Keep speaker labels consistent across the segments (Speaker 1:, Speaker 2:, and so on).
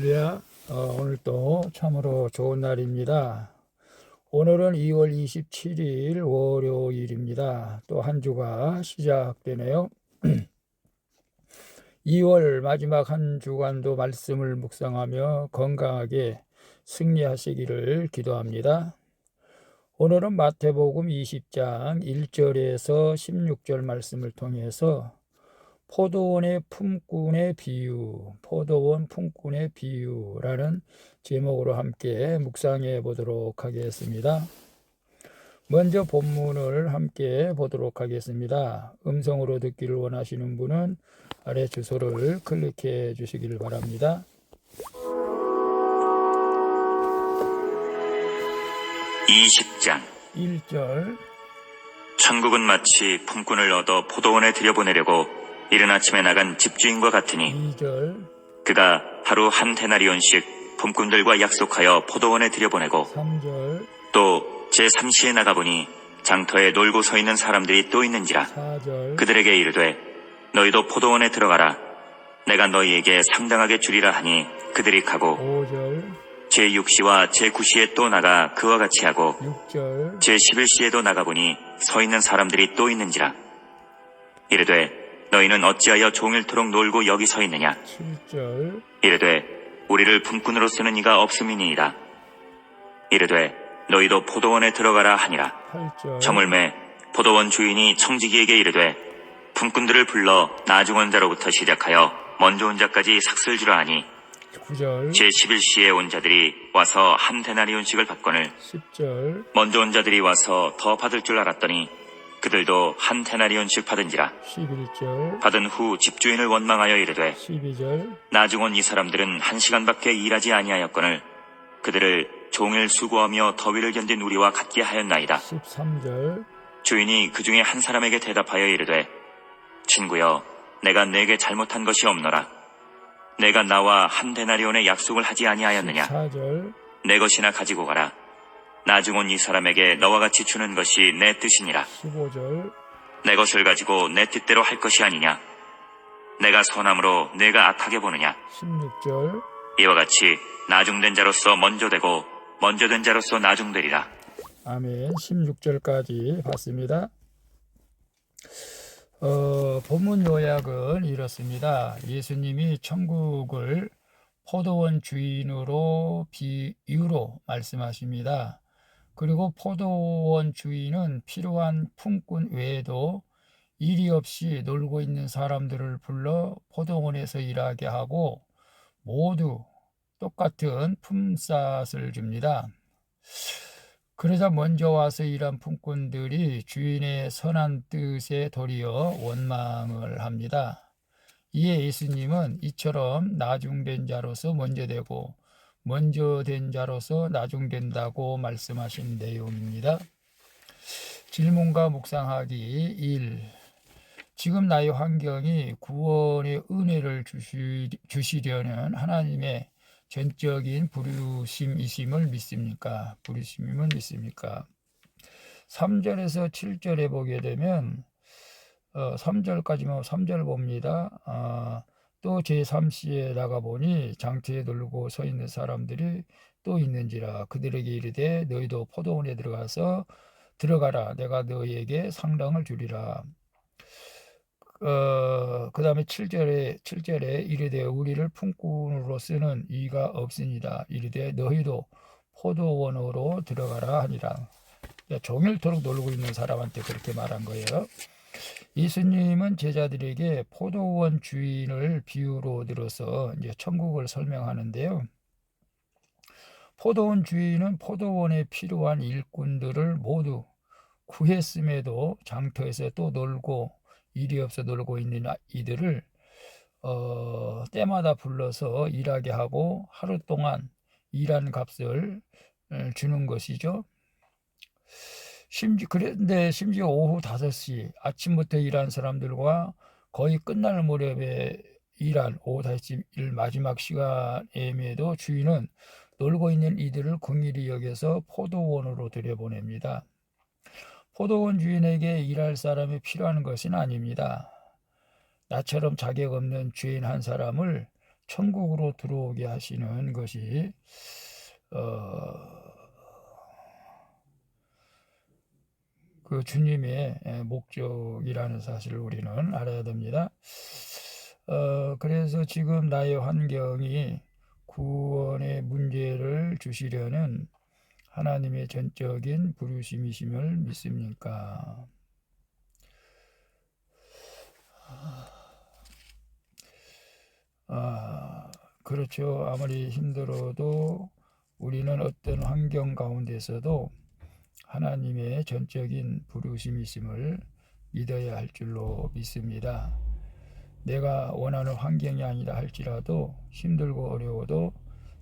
Speaker 1: 할렐루야. 오늘도 참으로 좋은 날입니다. 오늘은 2월 27일 월요일입니다. 또 한 주가 시작되네요. 2월 마지막 한 주간도 말씀을 묵상하며 건강하게 승리하시기를 기도합니다. 오늘은 마태복음 20장 1절에서 16절 말씀을 통해서 포도원의 품꾼의 비유, 포도원 품꾼의 비유라는 제목으로 함께 묵상해 보도록 하겠습니다. 먼저 본문을 함께 보도록 하겠습니다. 음성으로 듣기를 원하시는 분은 아래 주소를 클릭해 주시길 바랍니다.
Speaker 2: 20장
Speaker 1: 1절
Speaker 2: 천국은 마치 품꾼을 얻어 포도원에 들여보내려고 이른 아침에 나간 집주인과 같으니
Speaker 1: 2절
Speaker 2: 그가 하루 한 데나리온씩 품꾼들과 약속하여 포도원에 들여보내고
Speaker 1: 3절
Speaker 2: 또 제3시에 나가보니 장터에 놀고 서 있는 사람들이 또 있는지라
Speaker 1: 4절
Speaker 2: 그들에게 이르되 너희도 포도원에 들어가라 내가 너희에게 상당하게 주리라 하니 그들이 가고
Speaker 1: 5절
Speaker 2: 제6시와 제9시에 또 나가 그와 같이 하고
Speaker 1: 6절
Speaker 2: 제11시에도 나가보니 서 있는 사람들이 또 있는지라 이르되 너희는 어찌하여 종일토록 놀고 여기 서 있느냐
Speaker 1: 7절
Speaker 2: 이르되 우리를 품꾼으로 쓰는 이가 없음이니이다 이르되 너희도 포도원에 들어가라 하니라
Speaker 1: 8절
Speaker 2: 저물매 포도원 주인이 청지기에게 이르되 품꾼들을 불러 나중 자로부터 시작하여 먼저 온 자까지 삭슬 주라 하니
Speaker 1: 9절
Speaker 2: 제11시에 온 자들이 와서 한 데나리온씩을 받거늘
Speaker 1: 10절
Speaker 2: 먼저 온 자들이 와서 더 받을 줄 알았더니 그들도 한 데나리온씩 받은지라
Speaker 1: 11절
Speaker 2: 받은 후 집주인을 원망하여 이르되
Speaker 1: 12절
Speaker 2: 나중 온 이 사람들은 1시간밖에 일하지 아니하였거늘 그들을 종일 수고하며 더위를 견딘 우리와 같게 하였나이다
Speaker 1: 13절
Speaker 2: 주인이 그 중에 한 사람에게 대답하여 이르되 친구여 내가 네게 잘못한 것이 없노라 내가 나와 한 데나리온의 약속을 하지 아니하였느냐
Speaker 1: 14절
Speaker 2: 내 것이나 가지고 가라 나중 온 이 사람에게 너와 같이 주는 것이 내 뜻이니라
Speaker 1: 15절
Speaker 2: 내 것을 가지고 내 뜻대로 할 것이 아니냐 내가 선함으로 내가 악하게 보느냐
Speaker 1: 16절
Speaker 2: 이와 같이 나중된 자로서 먼저 되고 먼저 된 자로서 나중되리라
Speaker 1: 아멘. 16절까지 봤습니다. 본문 요약은 이렇습니다. 예수님이 천국을 포도원 주인으로 비유로 말씀하십니다. 그리고 포도원 주인은 필요한 품꾼 외에도 일이 없이 놀고 있는 사람들을 불러 포도원에서 일하게 하고 모두 똑같은 품삯을 줍니다. 그러자 먼저 와서 일한 품꾼들이 주인의 선한 뜻에 도리어 원망을 합니다. 이에 예수님은 이처럼 나중된 자로서 먼저 되고 먼저 된 자로서 나중된다고 말씀하신 내용입니다. 질문과 묵상하기 1. 지금 나의 환경이 구원의 은혜를 주시려는 하나님의 전적인 부르심이심을 믿습니까? 부르심임을 믿습니까? 3절에서 7절에 보게 되면 3절까지만 3절 봅니다. 또 제3시에 나가보니 장터에 놀고 서 있는 사람들이 또 있는지라 그들에게 이르되 너희도 포도원에 들어가라 내가 너희에게 상당을 주리라. 그 다음에 7절에 이르되 우리를 품꾼으로 쓰는 이가 없으니라 이르되 너희도 포도원으로 들어가라 하니라. 종일토록 놀고 있는 사람한테 그렇게 말한 거예요. 예수님은 제자들에게 포도원 주인을 비유로 들어서 이제 천국을 설명하는데요. 포도원 주인은 포도원에 필요한 일꾼들을 모두 구했음에도 장터에서 또 놀고 일이 없어 놀고 있는 이들을 때마다 불러서 일하게 하고 하루 동안 일한 값을 주는 것이죠. 그런데 심지어 오후 5시 아침부터 일한 사람들과 거의 끝날 무렵에 일한 오후 5시 일 마지막 시간임에도 주인은 놀고 있는 이들을 긍휼히 여겨서 포도원으로 들여보냅니다. 포도원 주인에게 일할 사람이 필요한 것은 아닙니다. 나처럼 자격 없는 죄인 한 사람을 천국으로 들어오게 하시는 것이 그 주님의 목적이라는 사실을 우리는 알아야 됩니다. 그래서 지금 나의 환경이 구원의 문제를 주시려는 하나님의 전적인 부르심이심을 믿습니까? 그렇죠. 아무리 힘들어도 우리는 어떤 환경 가운데서도 하나님의 전적인 부르심이심을 믿어야 할 줄로 믿습니다. 내가 원하는 환경이 아니라 할지라도 힘들고 어려워도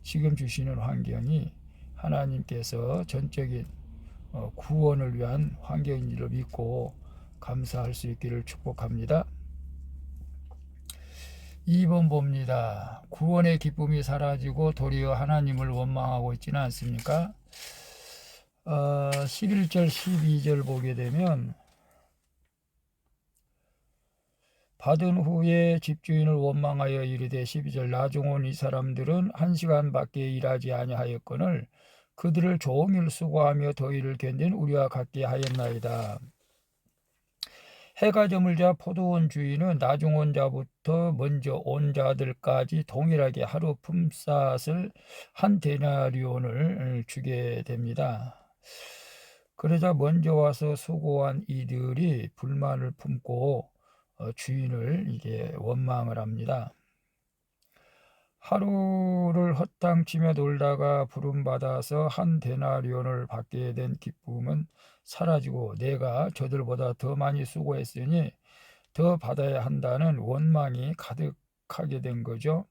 Speaker 1: 지금 주시는 환경이 하나님께서 전적인 구원을 위한 환경인 줄로 믿고 감사할 수 있기를 축복합니다. 2번 봅니다. 구원의 기쁨이 사라지고 도리어 하나님을 원망하고 있지는 않습니까? 11절 12절 보게 되면 받은 후에 집주인을 원망하여 이르되 12절 나중 온 이 사람들은 1시간밖에 일하지 아니하였거늘 그들을 종일 수고하며 더위를 견딘 우리와 같게 하였나이다. 해가 저물자 포도원 주인은 나중 온 자부터 먼저 온 자들까지 동일하게 하루 품삯을 한 데나리온을 주게 됩니다. 그러자 먼저 와서 수고한 이들이 불만을 품고 주인을 이게 원망을 합니다. 하루를 헛땅치며 놀다가 부름받아서 한 데나리온을 받게 된 기쁨은 사라지고 내가 저들보다 더 많이 수고했으니 더 받아야 한다는 원망이 가득하게 된 거죠.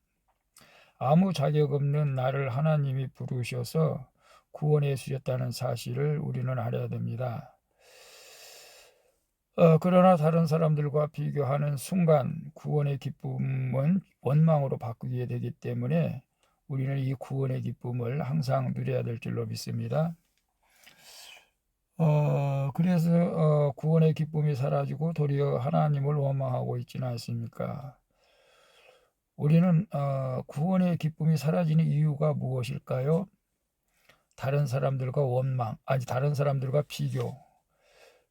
Speaker 1: 아무 자격 없는 나를 하나님이 부르셔서 구원해 주셨다는 사실을 우리는 알아야 됩니다. 그러나 다른 사람들과 비교하는 순간 구원의 기쁨은 원망으로 바꾸게 되기 때문에 우리는 이 구원의 기쁨을 항상 누려야 될 줄로 믿습니다. 그래서 구원의 기쁨이 사라지고 도리어 하나님을 원망하고 있지는 않습니까? 우리는 구원의 기쁨이 사라지는 이유가 무엇일까요? 다른 사람들과 다른 사람들과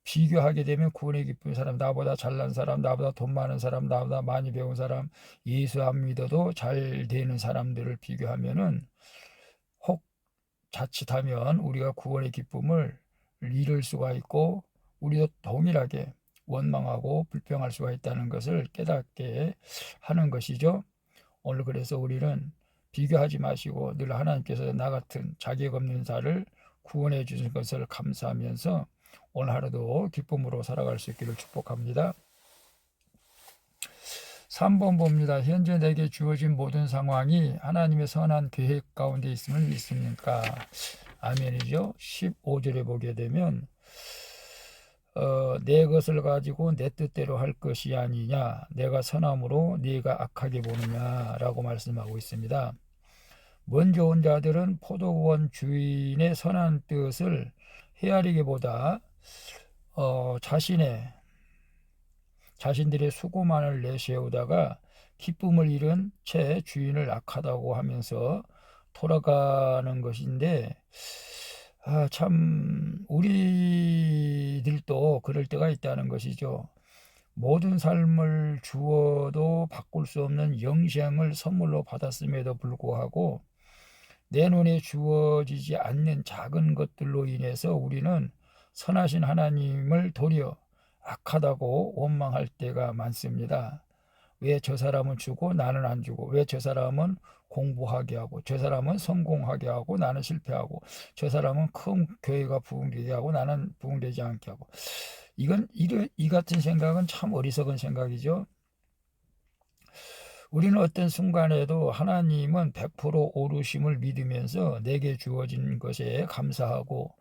Speaker 1: 비교하게 되면 구원의 기쁨이 사람, 나보다 잘난 사람, 나보다 돈 많은 사람, 나보다 많이 배운 사람, 예수 안 믿어도 잘 되는 사람들을 비교하면은 혹 자칫하면 우리가 구원의 기쁨을 잃을 수가 있고 우리도 동일하게 원망하고 불평할 수가 있다는 것을 깨닫게 하는 것이죠. 오늘 그래서 우리는 비교하지 마시고 늘 하나님께서 나 같은 자격 없는 자를 구원해 주신 것을 감사하면서 오늘 하루도 기쁨으로 살아갈 수 있기를 축복합니다. 3번 봅니다. 현재 내게 주어진 모든 상황이 하나님의 선한 계획 가운데 있음을 믿습니까? 아멘이죠. 15절에 보게 되면 내 것을 가지고 내 뜻대로 할 것이 아니냐, 내가 선함으로 네가 악하게 보느냐라고 말씀하고 있습니다. 먼저 온 자들은 포도원 주인의 선한 뜻을 헤아리기보다 자신들의 수고만을 내세우다가 기쁨을 잃은 채 주인을 악하다고 하면서 돌아가는 것인데, 참 우리들도 그럴 때가 있다는 것이죠. 모든 삶을 주어도 바꿀 수 없는 영생을 선물로 받았음에도 불구하고 내 눈에 주어지지 않는 작은 것들로 인해서 우리는 선하신 하나님을 도리어 악하다고 원망할 때가 많습니다. 왜 저 사람은 주고 나는 안 주고, 왜 저 사람은 공부하게 하고, 저 사람은 성공하게 하고 나는 실패하고, 저 사람은 큰 교회가 부흥되게 하고 나는 부흥되지 않게 하고. 이 같은 생각은 참 어리석은 생각이죠. 우리는 어떤 순간에도 하나님은 100% 오르심을 믿으면서 내게 주어진 것에 감사하고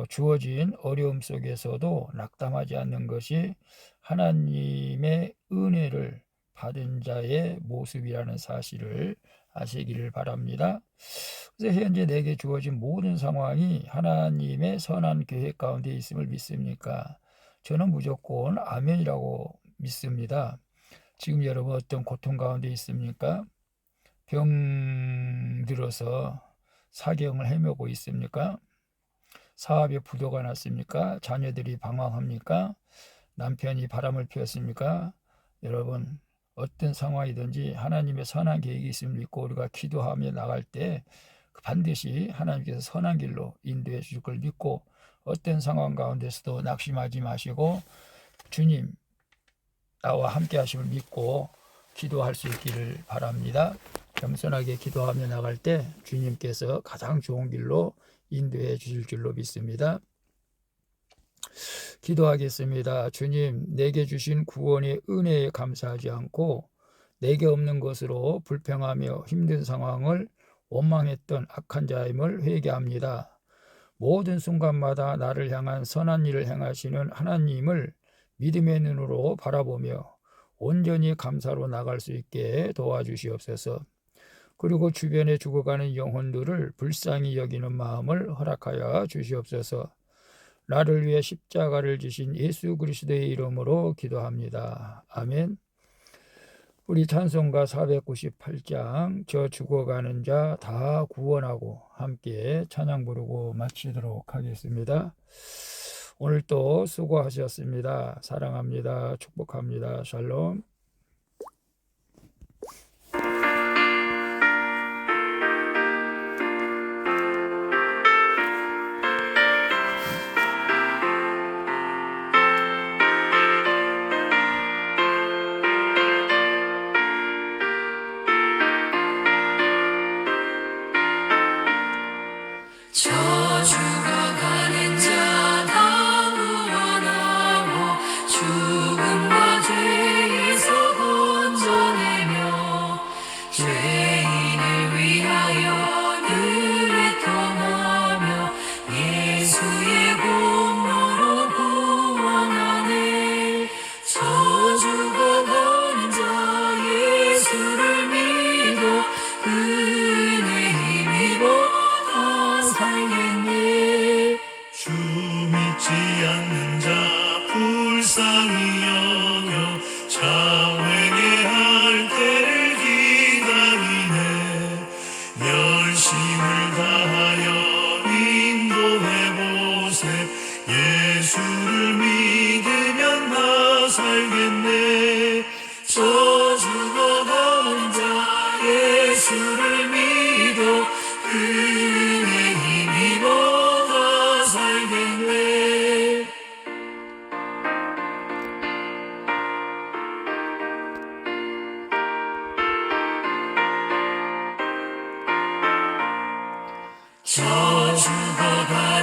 Speaker 1: 주어진 어려움 속에서도 낙담하지 않는 것이 하나님의 은혜를 받은 자의 모습이라는 사실을 아시기를 바랍니다. 그래서 현재 내게 주어진 모든 상황이 하나님의 선한 계획 가운데 있음을 믿습니까? 저는 무조건 아멘이라고 믿습니다. 지금 여러분 어떤 고통 가운데 있습니까? 병 들어서 사경을 헤매고 있습니까? 사업에 부도가 났습니까? 자녀들이 방황합니까? 남편이 바람을 피웠습니까? 여러분 어떤 상황이든지 하나님의 선한 계획이 있음을 믿고 우리가 기도하며 나갈 때 반드시 하나님께서 선한 길로 인도해 주실 걸 믿고 어떤 상황 가운데서도 낙심하지 마시고 주님 나와 함께 하심을 믿고 기도할 수 있기를 바랍니다. 겸손하게 기도하며 나갈 때 주님께서 가장 좋은 길로 인도해 주실 줄로 믿습니다. 기도하겠습니다. 주님, 내게 주신 구원의 은혜에 감사하지 않고 내게 없는 것으로 불평하며 힘든 상황을 원망했던 악한 자임을 회개합니다. 모든 순간마다 나를 향한 선한 일을 행하시는 하나님을 믿음의 눈으로 바라보며 온전히 감사로 나갈 수 있게 도와주시옵소서. 그리고 주변에 죽어가는 영혼들을 불쌍히 여기는 마음을 허락하여 주시옵소서. 나를 위해 십자가를 지신 예수 그리스도의 이름으로 기도합니다. 아멘. 우리 찬송가 498장 저 죽어가는 자 다 구원하고 함께 찬양 부르고 마치도록 하겠습니다. 오늘도 수고하셨습니다. 사랑합니다. 축복합니다. 샬롬.
Speaker 3: 저 죽어가는 자 다 구원하고 죽음과 죄에서 건져내며 죄인을 위하여 늘 애통하며 예수의 공로로 구원하네. 저 죽어가는 자 예수를 믿어 은혜 힘입어 살겠네.
Speaker 4: 주 믿지 않는 자 불쌍히 여겨 자회개 할 때를 기다리네. 열심을 다하여 인도해보세. 예수를 믿으면 나 살겠네. 저 죽어가는 자 예수를 믿어 은혜 힘입어 나 살겠네. 저 죽어가